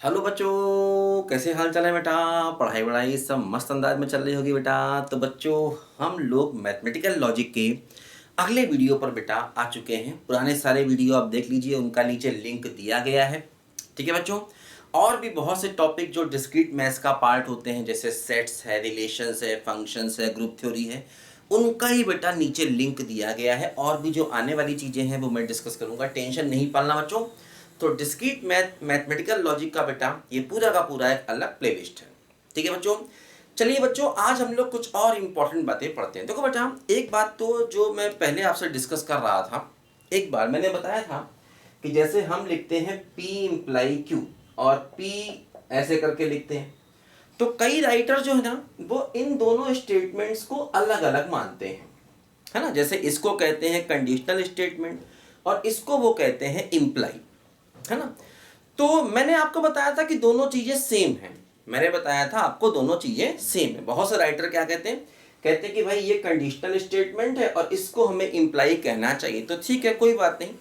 Hello बच्चों, कैसे हाल चाल है बेटा। पढ़ाई वढ़ाई सब मस्त अंदाज में चल रही होगी बेटा। तो बच्चों, हम लोग मैथमेटिकल लॉजिक के अगले वीडियो पर बेटा आ चुके हैं। पुराने सारे वीडियो आप देख लीजिए, उनका नीचे लिंक दिया गया है। ठीक है बच्चों। और भी बहुत से टॉपिक जो डिस्क्रीट मैथ्स का पार्ट होते हैं, जैसे सेट्स है, रिलेशंस है, फंक्शंस है, ग्रुप थ्योरी है, उनका ही बेटा नीचे लिंक दिया गया है। और भी जो आने वाली चीज़ें हैं वो मैं डिस्कस करूँगा, टेंशन नहीं पालना बच्चों। तो डिस्क्रीट मैथमेटिकल लॉजिक का बेटा ये पूरा का पूरा एक अलग प्लेलिस्ट है। ठीक है बच्चों। चलिए बच्चों, आज हम लोग कुछ और इम्पोर्टेंट बातें पढ़ते हैं। देखो बेटा, एक बात तो जो मैं पहले आपसे डिस्कस कर रहा था, एक बार मैंने बताया था कि जैसे हम लिखते हैं P इम्प्लाई Q और P ऐसे करके लिखते हैं, तो कई राइटर जो है ना वो इन दोनों स्टेटमेंट्स को अलग अलग मानते हैं, है ना। जैसे इसको कहते हैं कंडीशनल स्टेटमेंट और इसको वो कहते हैं इम्प्लाई, है ना। तो मैंने आपको बताया था कि दोनों चीजें सेम हैं। मैंने बताया था आपको दोनों चीजें सेम है। बहुत से राइटर क्या कहते हैं, कहते हैं कि भाई ये कंडीशनल स्टेटमेंट है और इसको हमें इम्प्लाई कहना चाहिए। तो ठीक है, कोई बात नहीं,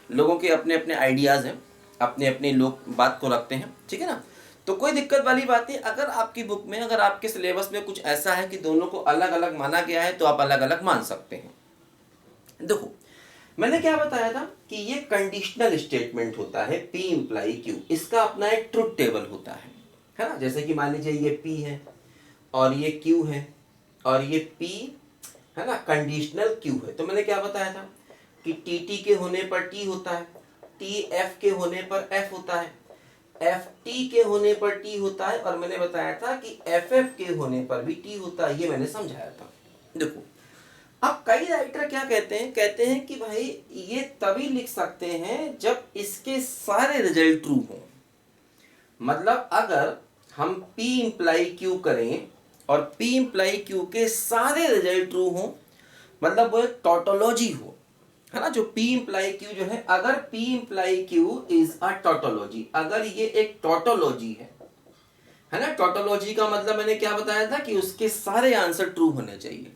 लोगों के अपने अपने आइडियाज हैं, अपने अपने लोग बात को रखते हैं, ठीक है ना। तो कोई दिक्कत वाली बात नहीं। अगर आपकी बुक में, अगर आपके सिलेबस में कुछ ऐसा है कि दोनों को अलग अलग माना गया है, तो आप अलग अलग मान सकते हैं। देखो, मैंने क्या बताया था कि ये कंडीशनल स्टेटमेंट होता है P इम्प्लाई Q, इसका अपना एक ट्रुथ टेबल होता है ना। जैसे कि मान लीजिए ये P है और ये Q है और ये P है ना, कंडीशनल Q है। तो मैंने क्या बताया था कि TT के होने पर T होता है, TF के होने पर F होता है, FT के होने पर T होता है, और मैंने बताया था कि FF के होने पर भी T होता है। ये मैंने समझाया था। देखो, अब कई राइटर क्या कहते हैं कि भाई ये तभी लिख सकते हैं जब इसके सारे रिजल्ट ट्रू हों। मतलब अगर हम P इम्प्लाई Q करें और P इम्प्लाई Q के सारे रिजल्ट ट्रू हों, मतलब वो एक टोटोलॉजी हो, है ना। जो P इम्प्लाई Q जो है, अगर P imply Q is a tautology, अगर ये एक टोटोलॉजी है ना। टोटोलॉजी का मतलब मैंने क्या बताया था कि उसके सारे आंसर ट्रू होने चाहिए।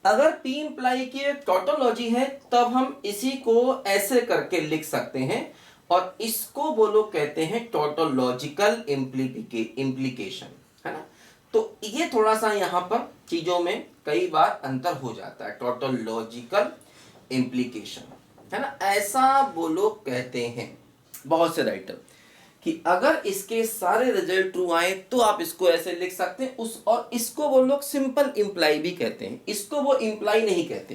अगर P इम्प्लाई की एक टोटोलॉजी है, तब हम इसी को ऐसे करके लिख सकते हैं और इसको वो लोग कहते हैं टोटोलॉजिकल इम्प्लीकेशन, है ना। तो ये थोड़ा सा यहाँ पर चीजों में कई बार अंतर हो जाता है। टोटोलॉजिकल इम्प्लीकेशन, है ना, ऐसा वो लोग कहते हैं बहुत से राइटर, कि अगर इसके सारे रिजल्ट ट्रू आए तो आप इसको ऐसे लिख सकते हैं। उस और इसको वो लोग सिंपल इम्प्लाई भी कहते हैं, इसको वो इम्प्लाई नहीं कहते,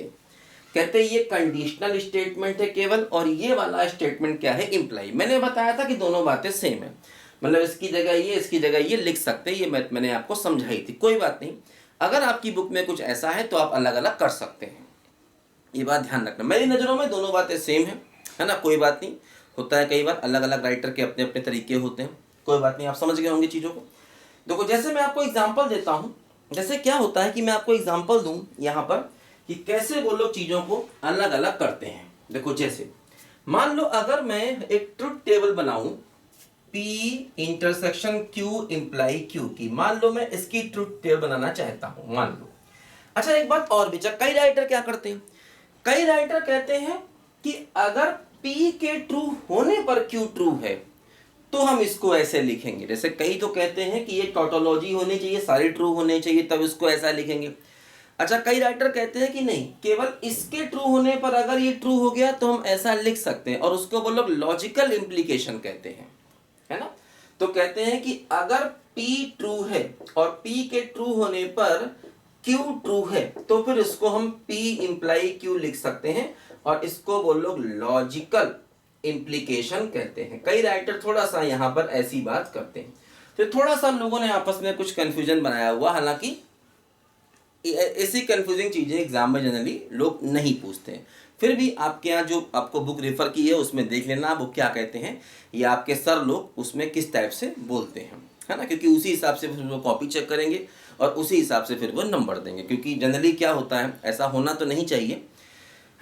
कहते ये कंडीशनल स्टेटमेंट है केवल, और ये वाला स्टेटमेंट क्या है, इम्प्लाई। मैंने बताया था कि दोनों बातें सेम है, मतलब इसकी जगह ये, इसकी जगह ये लिख सकते हैं। ये मैंने आपको समझाई थी। कोई बात नहीं, अगर आपकी बुक में कुछ ऐसा है तो आप अलग अलग कर सकते हैं। ये बात ध्यान रखना, मेरी नज़रों में दोनों बातें सेम है ना। कोई बात नहीं, होता है कई बार अलग अलग राइटर के अपने अपने तरीके होते हैं। कोई बात नहीं, आप समझ गए होंगे चीज़ों को। देखो, जैसे मैं आपको एग्जांपल देता हूँ, जैसे क्या होता है कि मैं आपको एग्जांपल दूँ यहाँ पर कि कैसे वो लोग चीज़ों को अलग अलग करते हैं। देखो, जैसे मान लो अगर मैं एक ट्रुथ टेबल बनाऊँ P intersection Q imply Q की, मान लो मैं इसकी ट्रुथ टेबल बनाना चाहता हूँ, मान लो। अच्छा, एक बात और भी, कई राइटर क्या करते हैं, कई राइटर कहते हैं कि अगर P के ट्रू होने पर Q ट्रू है तो हम इसको ऐसे लिखेंगे। जैसे कई तो कहते हैं कि ये टोटोलॉजी होनी चाहिए, सारे ट्रू होने चाहिए, तब इसको ऐसा लिखेंगे। अच्छा, कई राइटर कहते हैं कि नहीं, केवल इसके ट्रू होने पर अगर ये ट्रू हो गया तो हम ऐसा लिख सकते हैं, और उसको वो लोग लॉजिकल इम्प्लीकेशन कहते हैं, है ना। तो कहते हैं कि अगर P ट्रू है और P के ट्रू होने पर Q ट्रू है, तो फिर इसको हम P इम्प्लाई Q लिख सकते हैं, और इसको वो लोग लॉजिकल इम्प्लीकेशन कहते हैं। कई राइटर थोड़ा सा यहाँ पर ऐसी बात करते हैं। तो थोड़ा सा लोगों ने आपस में कुछ कंफ्यूजन बनाया हुआ, हालांकि ऐसी कंफ्यूजिंग चीजें एग्जाम में जनरली लोग नहीं पूछते हैं। फिर भी आपके यहाँ जो आपको बुक रेफर की है उसमें देख लेना वो क्या कहते हैं, या आपके सर लोग उसमें किस टाइप से बोलते हैं, है ना। क्योंकि उसी हिसाब से फिर वो कॉपी चेक करेंगे और उसी हिसाब से फिर वो नंबर देंगे। क्योंकि जनरली क्या होता है, ऐसा होना तो नहीं चाहिए,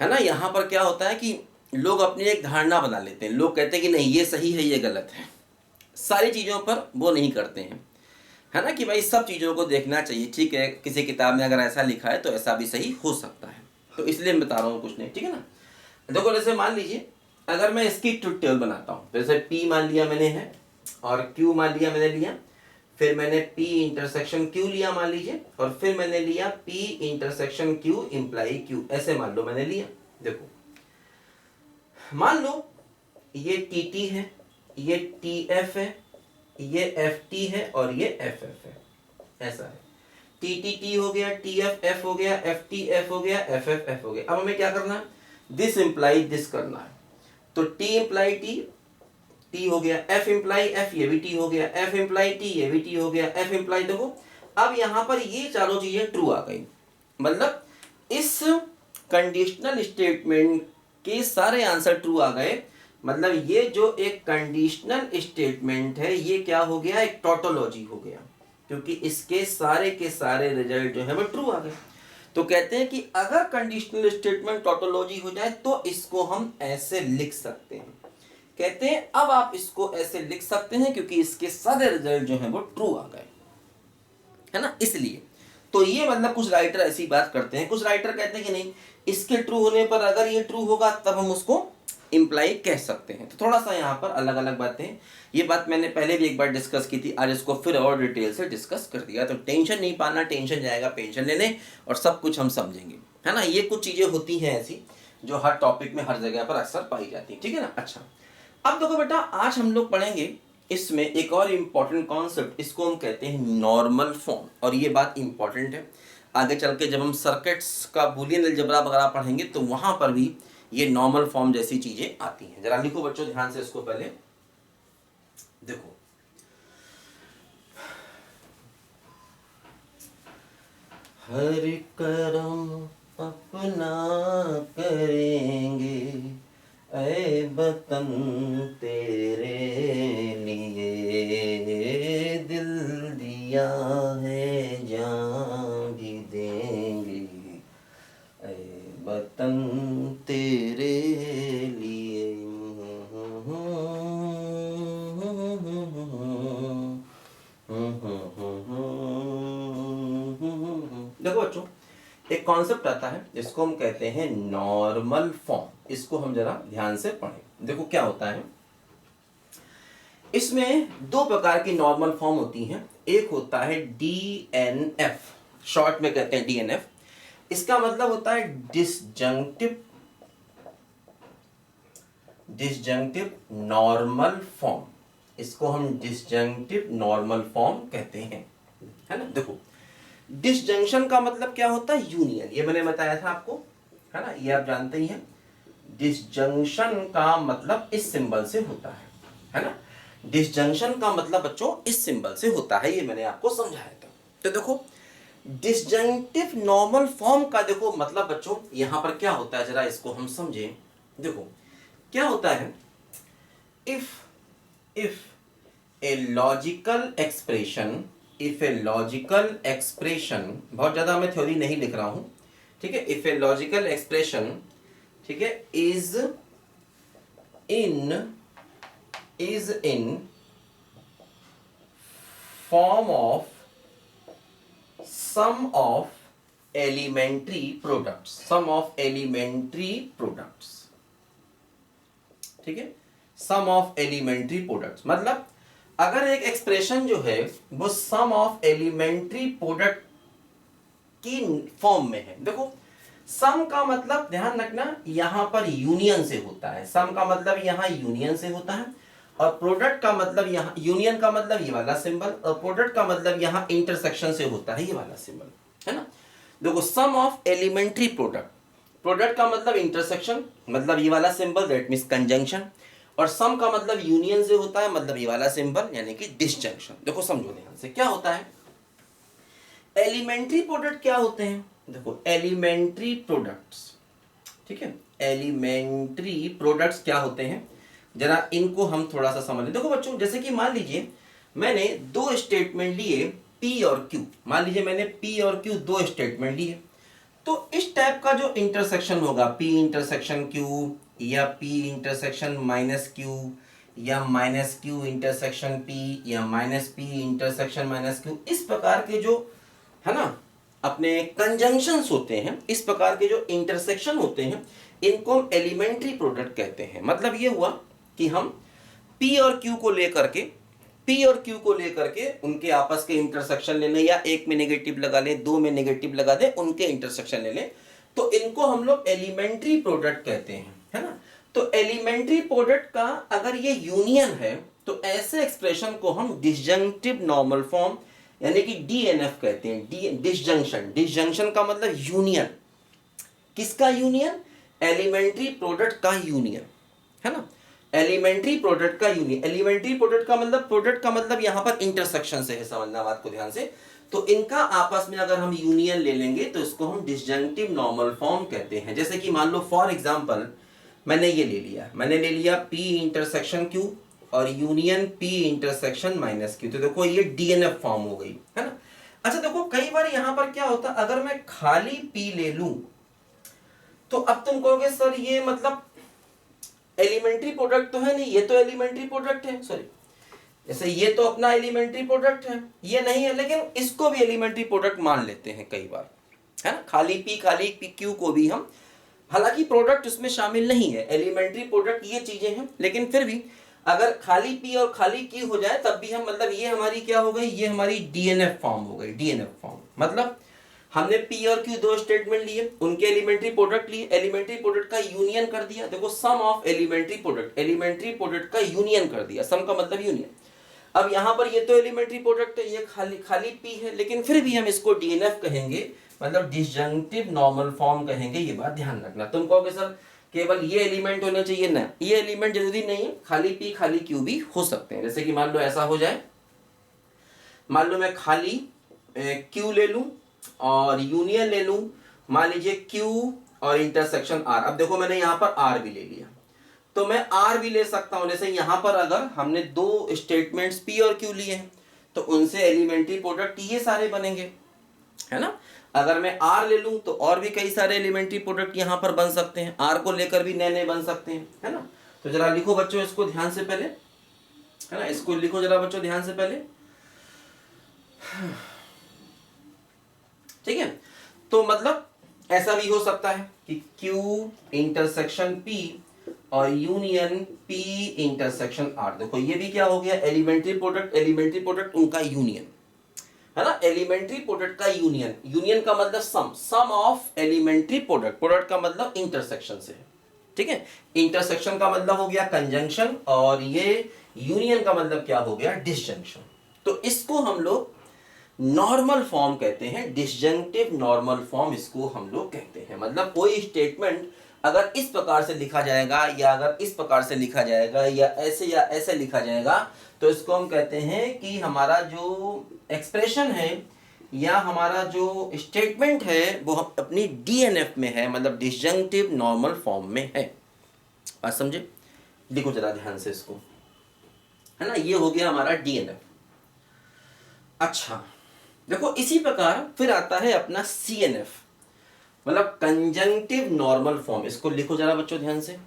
है ना। यहाँ पर क्या होता है कि लोग अपनी एक धारणा बना लेते हैं। लोग कहते हैं कि नहीं ये सही है, ये गलत है। सारी चीज़ों पर वो नहीं करते हैं, है ना, कि भाई सब चीज़ों को देखना चाहिए। ठीक है, किसी किताब में अगर ऐसा लिखा है तो ऐसा भी सही हो सकता है। तो इसलिए मैं बता रहा हूँ, कुछ नहीं, ठीक है ना। देखो, जैसे मान लीजिए अगर मैं इसकी ट्रुथ टेबल बनाता हूँ, जैसे P मान लिया मैंने है, और Q मान लिया मैंने लिया, फिर मैंने P इंटरसेक्शन Q लिया मान लीजिए, और फिर मैंने लिया P intersection Q imply Q, ऐसे मान लो मैंने लिया। देखो मान लो ये TT है, ये TF है, ये FT है और ये FF है, ऐसा है। TTT हो गया, TF F हो गया, FT F हो गया, FF F हो गया। अब हमें क्या करना है, दिस इंप्लाई दिस करना है। तो T इंप्लाई T, T हो गया, F इंप्लाई F, ये भी T हो गया, F इंप्लाई T, ये भी T हो गया, F इंप्लाई, देखो अब यहां पर ये चारों चीजें ट्रू आ गई। मतलब इस कंडीशनल स्टेटमेंट के सारे आंसर ट्रू आ गए। मतलब ये जो एक कंडीशनल स्टेटमेंट है ये क्या हो गया, एक टोटोलॉजी हो गया, क्योंकि इसके सारे के सारे रिजल्ट जो है वो ट्रू आ गए। तो कहते हैं कि अगर कंडीशनल स्टेटमेंट टोटोलॉजी हो जाए तो इसको हम ऐसे लिख सकते हैं। कहते हैं अब आप इसको ऐसे लिख सकते हैं क्योंकि इसके सारे रिजल्ट जो है वो ट्रू आ गए, है ना, इसलिए। तो ये मतलब कुछ राइटर ऐसी बात करते हैं, कुछ राइटर कहते हैं कि नहीं, इसके ट्रू होने पर अगर ये ट्रू होगा तब हम उसको इंप्लाई कह सकते हैं। तो थोड़ा सा यहाँ पर अलग अलग बातें हैं। ये बात मैंने पहले भी एक बार डिस्कस की थी, आज इसको फिर और डिटेल से डिस्कस कर दिया। तो टेंशन नहीं पाना, टेंशन जाएगा पेंशन लेने और सब कुछ हम समझेंगे, है ना। ये कुछ चीज़ें होती हैं ऐसी जो हर टॉपिक में हर जगह पर अक्सर पाई जाती है, ठीक है ना। अच्छा अब देखो बेटा, आज हम लोग पढ़ेंगे इसमें एक और इम्पॉर्टेंट कॉन्सेप्ट, इसको हम कहते हैं नॉर्मल फॉर्म। और ये बात इम्पॉर्टेंट है, आगे चल के जब हम सर्किट्स का बूलियन अलजेब्रा वगैरह पढ़ेंगे तो वहाँ पर भी ये नॉर्मल फॉर्म जैसी चीज़ें आती हैं। जरा लिखो बच्चों ध्यान से इसको, पहले देखो हर करम अपना करेंगे ऐ वतन तेरे लिए, दिल दिया है जान भी देंगे ऐ वतन तेरे लिए। देखो बच्चों, एक कॉन्सेप्ट आता है जिसको हम कहते हैं नॉर्मल फॉर्म। इसको हम जरा ध्यान से पढ़ें। देखो क्या होता है, इसमें दो प्रकार की नॉर्मल फॉर्म होती हैं। एक होता है DNF, शॉर्ट में कहते हैं DNF। इसका मतलब होता है डिसजंक्टिव नॉर्मल फॉर्म। इसको हम डिसजंक्टिव नॉर्मल फॉर्म कहते हैं, है ना। देखो डिसजंक्शन का मतलब क्या होता है, यूनियन, ये मैंने बताया था आपको, है ना, ये आप जानते ही हैं। डिसजंक्शन का मतलब इस सिंबल से होता है ना। डिसजंक्शन का मतलब बच्चों इस सिंबल से होता है, ये मैंने आपको समझाया था। तो देखो डिसजंक्टिव नॉर्मल फॉर्म का देखो मतलब बच्चों यहां पर क्या होता है, जरा इसको हम समझें। देखो क्या होता है, इफ ए लॉजिकल एक्सप्रेशन, बहुत ज्यादा मैं थ्योरी नहीं लिख रहा हूं, ठीक है। इफ ए लॉजिकल एक्सप्रेशन, ठीक है, is in form of sum of elementary products, ठीक है, सम ऑफ एलिमेंट्री प्रोडक्ट्स। मतलब अगर एक एक्सप्रेशन जो है वो सम ऑफ एलिमेंट्री प्रोडक्ट की फॉर्म में है। देखो सम का मतलब ध्यान रखना यहां पर यूनियन से होता है, सम का मतलब यहां यूनियन से होता है, और प्रोडक्ट का मतलब यहां, यूनियन का मतलब ये वाला सिंबल, और प्रोडक्ट का मतलब यहां इंटरसेक्शन से होता है, ये वाला सिंबल, है ना। देखो सम ऑफ एलिमेंट्री प्रोडक्ट का मतलब इंटरसेक्शन, मतलब ये वाला सिंबल, दैट मींस कंजंक्शन, और सम का मतलब यूनियन से होता है, मतलब ये वाला सिंबल यानी कि डिसजंक्शन। देखो समझो ध्यान से क्या होता है, एलिमेंट्री प्रोडक्ट क्या होते हैं। देखो एलिमेंट्री प्रोडक्ट्स, ठीक है, एलिमेंट्री प्रोडक्ट्स क्या होते हैं, जरा इनको हम थोड़ा सा समझ लें। देखो बच्चों जैसे कि मान लीजिए मैंने दो स्टेटमेंट लिए P और Q, मान लीजिए मैंने P और Q दो स्टेटमेंट लिए, तो इस टाइप का जो इंटरसेक्शन होगा, P इंटरसेक्शन Q या P इंटरसेक्शन माइनस Q या माइनस Q इंटरसेक्शन P या minus P intersection minus Q, इस प्रकार के जो है ना अपने कंजंक्शंस होते हैं, इस प्रकार के जो इंटरसेक्शन होते हैं, इनको हम एलिमेंट्री प्रोडक्ट कहते हैं। मतलब ये हुआ कि हम P और Q को लेकर के P और Q को लेकर के उनके आपस के इंटरसेक्शन ले लें, या एक में नेगेटिव लगा लें, दो में नेगेटिव लगा दें, उनके इंटरसेक्शन ले लें, तो इनको हम लोग एलिमेंट्री प्रोडक्ट कहते हैं, है ना। तो एलिमेंट्री प्रोडक्ट का अगर ये यूनियन है तो ऐसे एक्सप्रेशन को हम डिसजंक्टिव नॉर्मल फॉर्म यानी कि DNF कहते हैं। डिसजंक्शन, डिसजंक्शन का मतलब यूनियन। किसका यूनियन? एलिमेंट्री प्रोडक्ट का यूनियन, है ना। एलिमेंट्री प्रोडक्ट का यूनियन, एलिमेंट्री प्रोडक्ट का मतलब यहां पर इंटरसेक्शन से है, समझना बात को ध्यान से। तो इनका आपस में अगर हम यूनियन ले लेंगे तो इसको हम डिसजंक्टिव नॉर्मल फॉर्म कहते हैं। जैसे कि मान लो फॉर एग्जांपल मैंने ये ले लिया P इंटरसेक्शन Q और यूनियन P इंटरसेक्शन -Q, तो देखो ये DNF फॉर्म हो गई, है ना। अच्छा देखो कई बार यहां पर क्या होता है, अगर मैं खाली P ले लूं तो अब तुम कहोगे सर ये मतलब एलिमेंट्री प्रोडक्ट तो है नहीं, ये तो एलिमेंट्री प्रोडक्ट है, सॉरी जैसे ये तो अपना एलिमेंट्री प्रोडक्ट है, ये नहीं है, लेकिन इसको भी एलिमेंट्री प्रोडक्ट मान लेते हैं कई बार, है ना। खाली P Q को भी हम, हालांकि प्रोडक्ट उसमें शामिल नहीं है, एलिमेंट्री प्रोडक्ट ये चीजें हैं, लेकिन फिर भी अगर खाली P और खाली Q हो जाए तब भी हम मतलब ये हमारी क्या हो गई, ये हमारी DNF फॉर्म हो गई। DNF फॉर्म मतलब हमने P और Q दो स्टेटमेंट लिए, उनके एलिमेंट्री प्रोडक्ट लिए, एलिमेंट्री प्रोडक्ट का यूनियन कर दिया। देखो सम ऑफ एलिमेंट्री प्रोडक्ट का यूनियन कर दिया, सम का मतलब यूनियन। अब यहां पर ये तो एलिमेंट्री प्रोडक्ट है, ये खाली P है, लेकिन फिर भी हम इसको DNF कहेंगे, मतलब डिसजंक्टिव नॉर्मल फॉर्म कहेंगे। ये बात ध्यान रखना। तुम कहोगे सर केवल ये एलिमेंट होने चाहिए, ना, ये एलिमेंट जरूरी नहीं है, खाली P खाली Q भी हो सकते हैं। जैसे कि मान लो ऐसा हो जाए, मान लो मैं खाली Q ले लूं और यूनियन ले लूं, मान लीजिए Q और इंटरसेक्शन R। अब देखो मैंने यहां पर R भी ले लिया, तो मैं R भी ले सकता हूं। जैसे यहां पर अगर हमने दो स्टेटमेंट्स P और Q लिए हैं तो उनसे एलिमेंट्री प्रोडक्ट ये सारे बनेंगे, है ना। अगर मैं R ले लूं तो और भी कई सारे एलिमेंट्री प्रोडक्ट यहां पर बन सकते हैं, R को लेकर भी नए नए बन सकते हैं, है ना। तो जरा लिखो बच्चों इसको ध्यान से पहले, है ना, इसको लिखो जरा बच्चों ध्यान से पहले, ठीक है। तो मतलब ऐसा भी हो सकता है कि Q इंटरसेक्शन P और यूनियन P इंटरसेक्शन R। देखो ये भी क्या हो गया, एलिमेंट्री प्रोडक्ट उनका यूनियन, है ना। एलिमेंट्री प्रोडक्ट का यूनियन, यूनियन का मतलब सम ऑफ एलिमेंट्री प्रोडक्ट का मतलब इंटरसेक्शन से, ठीक है। इंटरसेक्शन का मतलब हो गया कंजंक्शन और ये यूनियन का मतलब क्या हो गया, डिसजंक्शन। तो इसको हम लोग नॉर्मल फॉर्म कहते हैं, डिसजंक्टिव नॉर्मल फॉर्म इसको हम लोग कहते हैं। मतलब कोई स्टेटमेंट अगर इस प्रकार से लिखा जाएगा या अगर इस प्रकार से लिखा जाएगा या ऐसे लिखा जाएगा तो इसको हम कहते हैं कि हमारा जो एक्सप्रेशन है या हमारा जो स्टेटमेंट है वो अपनी DNF में है, मतलब डिसजंक्टिव नॉर्मल फॉर्म में है। बात समझे? देखो जरा ध्यान से इसको, है ना, ये हो गया हमारा DNF। अच्छा देखो इसी प्रकार फिर आता है अपना CNF, मतलब कंजंक्टिव नॉर्मल फॉर्म। इसको लिखो जरा बच्चों ध्यान से,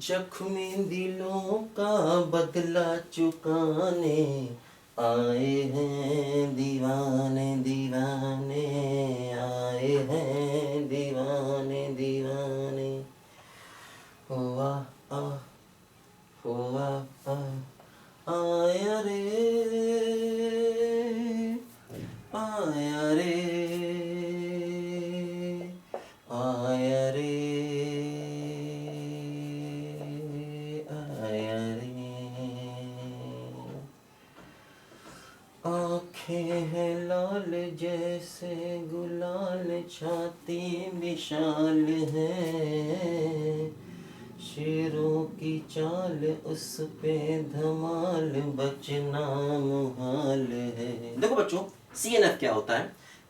जख्मी दिलों का बदला चुकाने आए हैं दीवाने दीवाने, आए हैं दीवाने दीवाने, हुआ आ हुआ आ आया रे आया रे आया रे आया रे। आँखें हैं लाल जैसे गुलाल, छाती विशाल है, शेरों की चाल उस पे धमाल, बचना मुहाल है। देखो बच्चों CNF क्या होता है,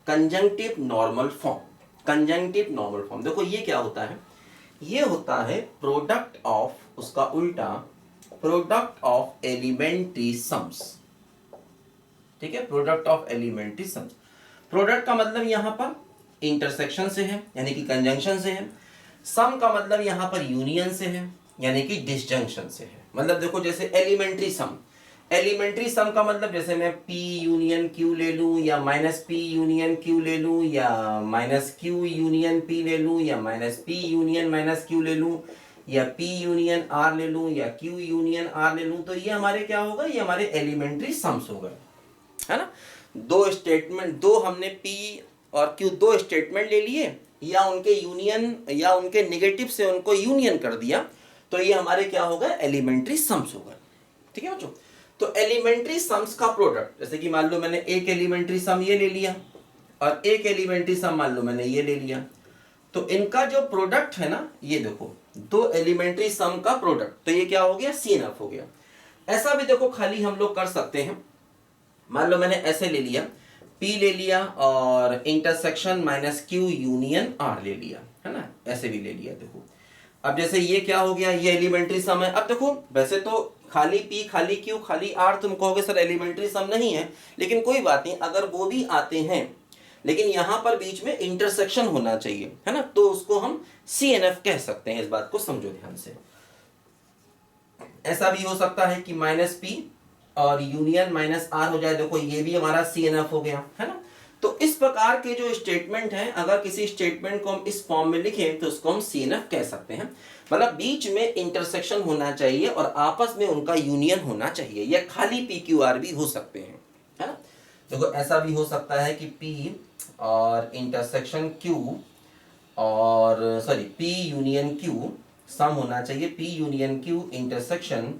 conjunctive normal form. Conjunctive normal form देखो ये क्या होता है, ये होता है प्रोडक्ट ऑफ, उसका उल्टा प्रोडक्ट ऑफ एलिमेंट्री सम्स, ठीक है, product of elementary sums. Product का मतलब यहां पर इंटरसेक्शन से है यानी कि कंजंक्शन से है, सम का मतलब यहां पर यूनियन से है यानी कि डिसजंक्शन से है। मतलब देखो जैसे एलिमेंट्री सम, एलिमेंट्री सम का मतलब जैसे मैं P यूनियन Q ले लूँ या माइनस P यूनियन Q ले लूँ या माइनस Q यूनियन P ले लूँ या minus P union minus Q ले लूँ या P यूनियन R ले लूँ या Q यूनियन R ले लूँ, तो ये हमारे क्या होगा, ये हमारे एलिमेंट्री सम्स हो गए, है ना। दो स्टेटमेंट, दो हमने P और Q दो स्टेटमेंट ले लिए या उनके यूनियन या उनके नेगेटिव से उनको यूनियन कर दिया, तो ये हमारे क्या होगा, एलिमेंट्री सम्स होगा। ठीक है बच्चों, तो एलिमेंट्री सम्स का प्रोडक्ट, जैसे कि मान लो मैंने एक एलिमेंट्री सम ये ले लिया और एक एलिमेंट्री सम मान लो मैंने ये ले लिया, तो इनका जो प्रोडक्ट है ना, ये देखो दो एलिमेंट्री सम का प्रोडक्ट, तो ये क्या हो गया, CNF हो गया। ऐसा भी देखो खाली हम लोग कर सकते हैं, मान लो मैंने ऐसे ले लिया, P ले लिया और intersection minus Q union R ले लिया, है ना, ऐसे भी ले लिया। देखो अब जैसे ये क्या हो गया, ये एलिमेंट्री सम है। अब देखो वैसे तो खाली P खाली Q खाली R तुम कहोगे सर एलिमेंट्री सम नहीं है, लेकिन कोई बात नहीं, अगर वो भी आते हैं लेकिन यहाँ पर बीच में इंटरसेक्शन होना चाहिए, है ना, तो उसको हम CNF कह सकते हैं। इस बात को समझो ध्यान से। ऐसा भी हो सकता है कि माइनस P और यूनियन माइनस R हो जाए, देखो ये भी हमारा CNF हो गया, है ना। तो इस प्रकार के जो स्टेटमेंट हैं, अगर किसी स्टेटमेंट को हम इस फॉर्म में लिखें तो उसको हम CNF कह सकते हैं, मतलब बीच में इंटरसेक्शन होना चाहिए और आपस में उनका यूनियन होना चाहिए, या खाली PQR भी हो सकते हैं, है ना। देखो ऐसा भी हो सकता है कि P और इंटरसेक्शन Q और P यूनियन Q सम होना चाहिए, P यूनियन Q इंटरसेक्शन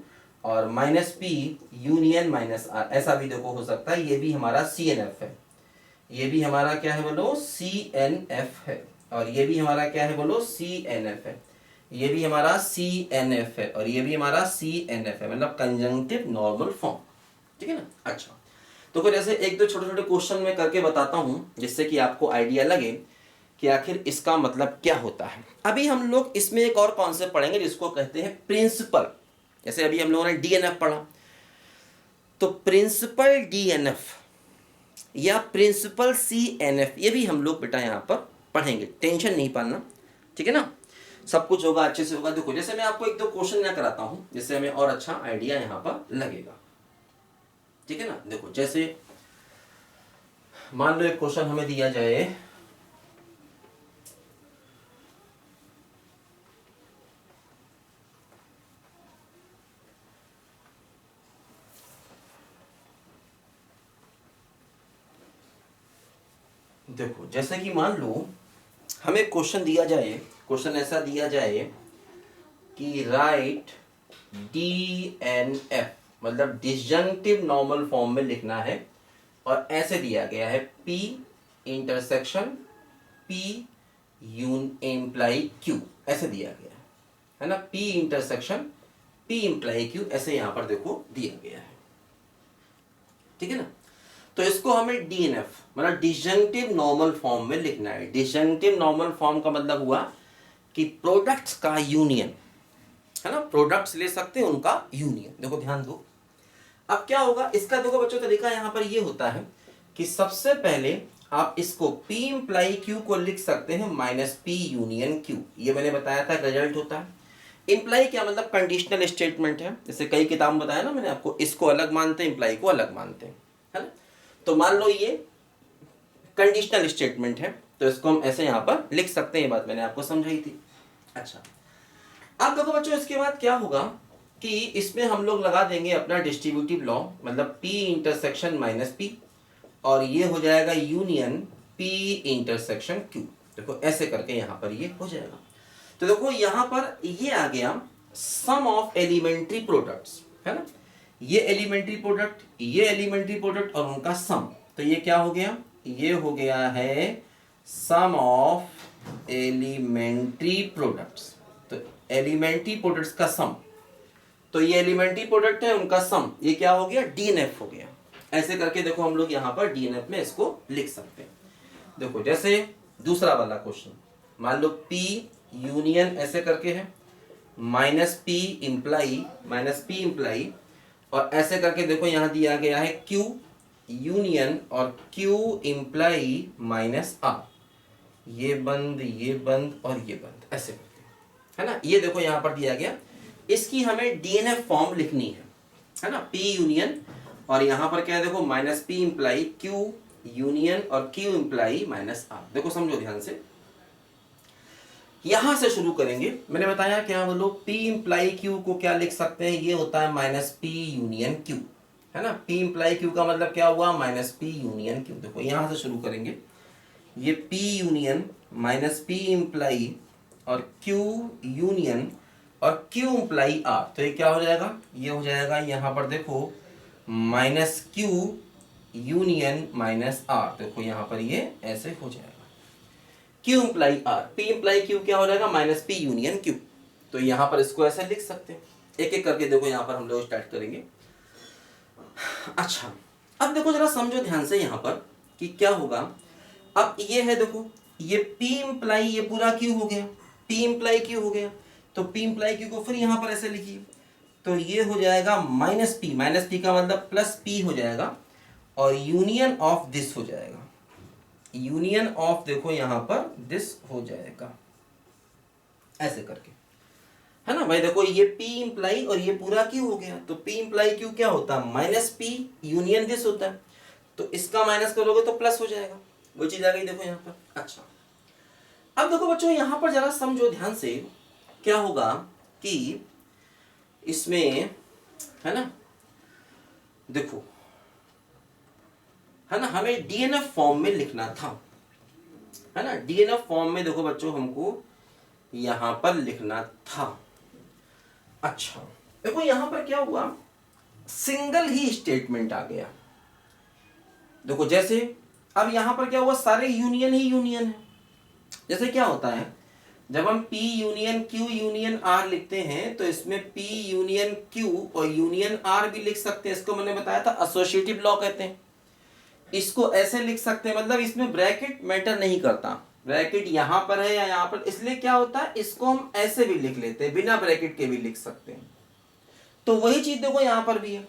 और minus P union minus R, ऐसा भी देखो हो सकता है। ये भी हमारा CNF है, ये भी हमारा क्या है बोलो, CNF है, और ये भी हमारा क्या है बोलो, CNF है, ये भी हमारा CNF है, और ये भी हमारा CNF है, मतलब कंजंक्टिव नॉर्मल फॉर्म। ठीक है ना। अच्छा, तो फिर ऐसे एक दो छोटे छोटे क्वेश्चन मैं करके बताता हूं, जिससे कि आपको आइडिया लगे कि आखिर इसका मतलब क्या होता है। अभी हम लोग इसमें एक और कॉन्सेप्ट पढ़ेंगे जिसको कहते हैं प्रिंसिपल। जैसे अभी हम लोगों ने DNF पढ़ा, तो प्रिंसिपल DNF या प्रिंसिपल CNF, ये भी हम लोग बेटा यहाँ पर पढ़ेंगे, टेंशन नहीं पाना, ठीक है ना, सब कुछ होगा, अच्छे से होगा। देखो जैसे मैं आपको एक दो क्वेश्चन यहाँ कराता हूँ, जिससे हमें और अच्छा आइडिया यहाँ पर लगेगा, ठीक है ना। देखो जैसे मान लो एक क्वेश्चन हमें दिया जाए, देखो जैसे कि मान लो हमें क्वेश्चन दिया जाए, क्वेश्चन ऐसा दिया जाए कि राइट DNF, मतलब डिसजंक्टिव नॉर्मल फॉर्म में लिखना है, और ऐसे दिया गया है P intersection P imply Q, ऐसे दिया गया है ना, P intersection P imply Q, ऐसे यहां पर देखो दिया गया है, ठीक है ना। तो इसको हमें DNF मतलब डिसजंक्टिव नॉर्मल फॉर्म में लिखना है। डिसजंक्टिव नॉर्मल फॉर्म का मतलब हुआ कि प्रोडक्ट्स का यूनियन, है ना, प्रोडक्ट्स ले सकते हैं उनका यूनियन। देखो ध्यान दो, अब क्या होगा इसका, देखो बच्चों तरीका यहाँ पर ये होता है कि सबसे पहले आप इसको P इम्प्लाई Q को लिख सकते हैं माइनस P यूनियन Q, ये मैंने बताया था रिजल्ट होता है। इम्प्लाई क्या मतलब कंडीशनल स्टेटमेंट है, जैसे कई किताब में बताया ना मैंने आपको, इसको अलग मानते हैं, इम्प्लाई को अलग मानते हैं, है ना। तो मान लो ये कंडीशनल स्टेटमेंट है, तो इसको हम ऐसे यहाँ पर लिख सकते हैं, ये बात मैंने आपको समझाई थी। अच्छा, अब देखो बच्चों इसके बाद क्या होगा कि इसमें हम लोग लगा देंगे अपना डिस्ट्रीब्यूटिव लॉ, मतलब P इंटरसेक्शन माइनस P, और ये हो जाएगा यूनियन P इंटरसेक्शन Q। देखो ऐसे करके यहाँ पर ये हो जाएगा। तो देखो यहाँ पर ये आ गया सम ऑफ एलिमेंट्री प्रोडक्ट्स, है ना, ये एलिमेंट्री प्रोडक्ट, ये एलिमेंट्री प्रोडक्ट और उनका सम, तो ये क्या हो गया, ये हो गया है सम ऑफ एलिमेंट्री प्रोडक्ट्स। तो एलिमेंट्री प्रोडक्ट्स का सम, तो ये एलिमेंट्री प्रोडक्ट है उनका सम, ये क्या हो गया, DNF हो गया। ऐसे करके देखो हम लोग यहाँ पर DNF में इसको लिख सकते हैं। देखो जैसे दूसरा वाला क्वेश्चन, मान लो P यूनियन ऐसे करके है, माइनस P इम्प्लाई, और ऐसे करके देखो यहाँ दिया गया है Q यूनियन और Q इम्प्लाई माइनस R, ये बंद और ये बंद, ऐसे करके, है ना। ये देखो यहाँ पर दिया गया, इसकी हमें DNF फॉर्म लिखनी है, है ना, P यूनियन, और यहाँ पर क्या है देखो minus P imply Q union और Q इम्प्लाई माइनस R। देखो समझो ध्यान से, यहां से शुरू करेंगे। मैंने बताया क्या बोलो, P इम्प्लाई Q को क्या लिख सकते हैं, ये होता है माइनस P यूनियन Q, है ना। P इम्प्लाई Q का मतलब क्या हुआ, माइनस P यूनियन Q। देखो यहां से शुरू करेंगे, ये P union minus P imply और Q यूनियन और Q इम्प्लाई R, तो ये क्या हो जाएगा, ये हो जाएगा यहाँ पर देखो minus Q union minus R। देखो यहाँ पर ये ऐसे हो जाएगा, Q imply R, P imply Q क्या हो जाएगा, माइनस P यूनियन Q। तो यहाँ पर इसको ऐसे लिख सकते हैं, एक एक करके देखो यहाँ पर हम लोग स्टार्ट करेंगे। अच्छा, अब देखो जरा समझो ध्यान से यहाँ पर कि क्या होगा। अब ये है देखो, ये P इम्प्लाई ये पूरा Q हो गया, P इम्प्लाई Q हो गया, तो P इम्प्लाई Q को फिर यहाँ पर ऐसे लिखिए, तो ये हो जाएगा माइनस P, माइनस P का मतलब प्लस P हो जाएगा, और यूनियन ऑफ दिस हो जाएगा, यूनियन ऑफ देखो यहाँ पर दिस हो जाएगा, ऐसे करके, है ना भाई। देखो ये P इम्प्लाई और ये पूरा Q हो गया, तो P इम्प्लाई Q क्या होता है, माइनस P यूनियन दिस होता है, तो इसका माइनस करोगे तो प्लस हो जाएगा, वो चीज आ गई देखो यहाँ पर। अच्छा, अब देखो बच्चों यहाँ पर जरा समझो ध्यान से, क्या होगा कि इसमें, है ना, देखो, है ना, हमें DNF फॉर्म में लिखना था, है ना, DNF फॉर्म में देखो बच्चों हमको यहां पर लिखना था। अच्छा, देखो यहां पर क्या हुआ, सिंगल ही स्टेटमेंट आ गया। देखो जैसे अब यहां पर क्या हुआ, सारे यूनियन ही यूनियन है। जैसे क्या होता है, जब हम P union Q union R लिखते हैं, तो इसमें P यूनियन Q और यूनियन R भी लिख सकते हैं। इसको मैंने बताया था एसोसिएटिव लॉ कहते हैं। इसको ऐसे लिख सकते हैं, मतलब इसमें ब्रैकेट मैटर नहीं करता, ब्रैकेट यहाँ पर है या यहाँ पर, इसलिए क्या होता है, इसको हम ऐसे भी लिख लेते हैं, बिना ब्रैकेट के भी लिख सकते हैं। तो वही चीज देखो यहाँ पर भी है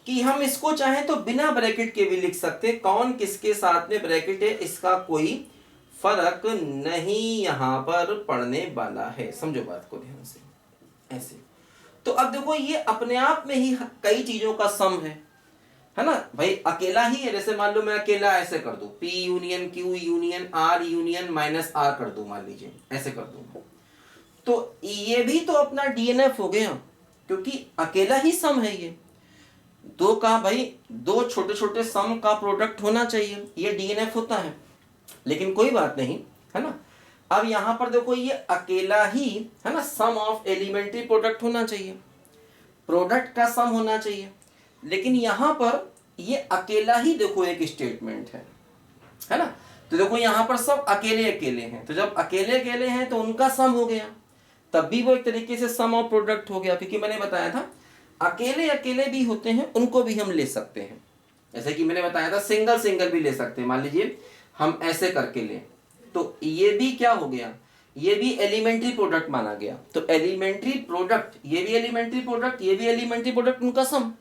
कि हम इसको चाहें तो बिना ब्रैकेट के भी लिख सकते हैं। कौन किसके साथ में ब्रैकेट है इसका कोई फर्क नहीं यहाँ पर पड़ने वाला है, समझो बात को ध्यान से, ऐसे। तो अब देखो ये अपने आप में ही कई चीजों का सम है ना भाई, अकेला ही है। जैसे मान लो मैं अकेला ऐसे कर दूं, P union Q union R union minus R कर दूं, मान लीजिए ऐसे कर दूं, तो ये भी तो अपना DNF हो गया, क्योंकि अकेला ही सम है ये। दो का भाई, दो छोटे छोटे सम का प्रोडक्ट होना चाहिए, ये DNF होता है। लेकिन कोई बात नहीं, है ना। अब यहां पर देखो ये अकेला ही, है ना, सम ऑफ एलिमेंट्री प्रोडक्ट होना चाहिए, प्रोडक्ट का सम होना चाहिए। लेकिन यहां पर ये अकेला ही देखो एक स्टेटमेंट है ना। तो देखो यहां पर सब अकेले अकेले हैं, तो जब अकेले अकेले हैं तो उनका सम हो गया, तब भी वो एक तरीके से सम ऑफ प्रोडक्ट हो गया, क्योंकि मैंने बताया था अकेले अकेले भी होते हैं, उनको भी हम ले सकते हैं। जैसे कि मैंने बताया था सिंगल सिंगल भी ले सकते हैं। मान लीजिए हम ऐसे करके लें, तो ये भी क्या हो गया, ये भी एलिमेंट्री प्रोडक्ट माना गया। तो एलिमेंट्री प्रोडक्ट, ये भी एलिमेंट्री प्रोडक्ट, ये भी एलिमेंट्री प्रोडक्ट, उनका सम।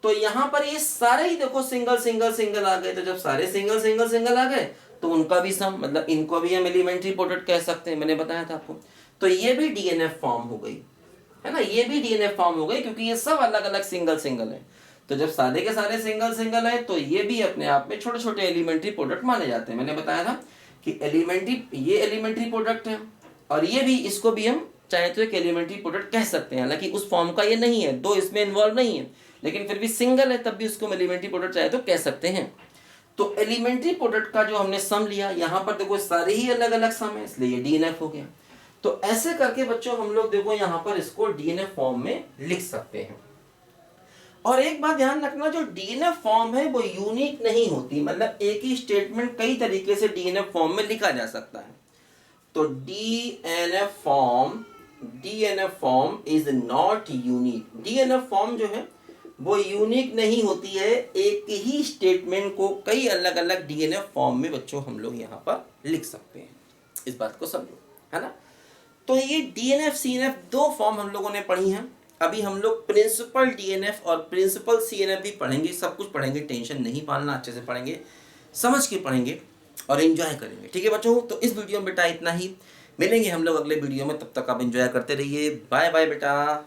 तो यहां पर ये सारे ही देखो सिंगल सिंगल सिंगल आ गए, तो जब सारे सिंगल सिंगल सिंगल आ गए तो उनका भी सम, मतलब इनको भी हम एलिमेंट्री प्रोडक्ट कह सकते हैं, मैंने बताया था आपको। तो ये भी DNF फॉर्म हो गई, है ना, ये भी DNF फॉर्म हो गई, क्योंकि ये सब अलग अलग सिंगल सिंगल है। तो जब सारे के सारे सिंगल सिंगल है, तो ये भी अपने आप में छोटे छोटे एलिमेंट्री प्रोडक्ट माने जाते हैं। मैंने बताया था कि एलिमेंट्री, ये एलिमेंट्री प्रोडक्ट है, और ये भी, इसको भी हम चाहे तो एक एलिमेंट्री प्रोडक्ट कह सकते हैं। हालांकि उस फॉर्म का ये नहीं है, दो इसमें इन्वॉल्व नहीं है, लेकिन फिर भी सिंगल है, तब भी उसको एलिमेंट्री प्रोडक्ट चाहे तो कह सकते हैं। तो एलिमेंट्री प्रोडक्ट का जो हमने सम लिया, यहाँ पर देखो सारे ही अलग अलग सम है, इसलिए ये DNF हो गया। तो ऐसे करके बच्चों हम लोग देखो यहाँ पर इसको DNF फॉर्म में लिख सकते हैं। और एक बात ध्यान रखना, जो DNF फॉर्म है वो यूनिक नहीं होती, मतलब एक ही स्टेटमेंट कई तरीके से DNF फॉर्म में लिखा जा सकता है। तो DNF form is not unique. DNF form जो है वो यूनिक नहीं होती है, एक ही स्टेटमेंट को कई अलग अलग DNF फॉर्म में बच्चों हम लोग यहाँ पर लिख सकते हैं, इस बात को समझो, है ना। तो ये DNF CNF दो फॉर्म हम लोगों ने पढ़ी हैं। अभी हम लोग प्रिंसिपल DNF और प्रिंसिपल CNF भी पढ़ेंगे, सब कुछ पढ़ेंगे, टेंशन नहीं पालना, अच्छे से पढ़ेंगे, समझ के पढ़ेंगे और एंजॉय करेंगे, ठीक है बच्चों। तो इस वीडियो में बेटा इतना ही, मिलेंगे हम लोग अगले वीडियो में, तब तक आप एंजॉय करते रहिए। बाय बाय बेटा।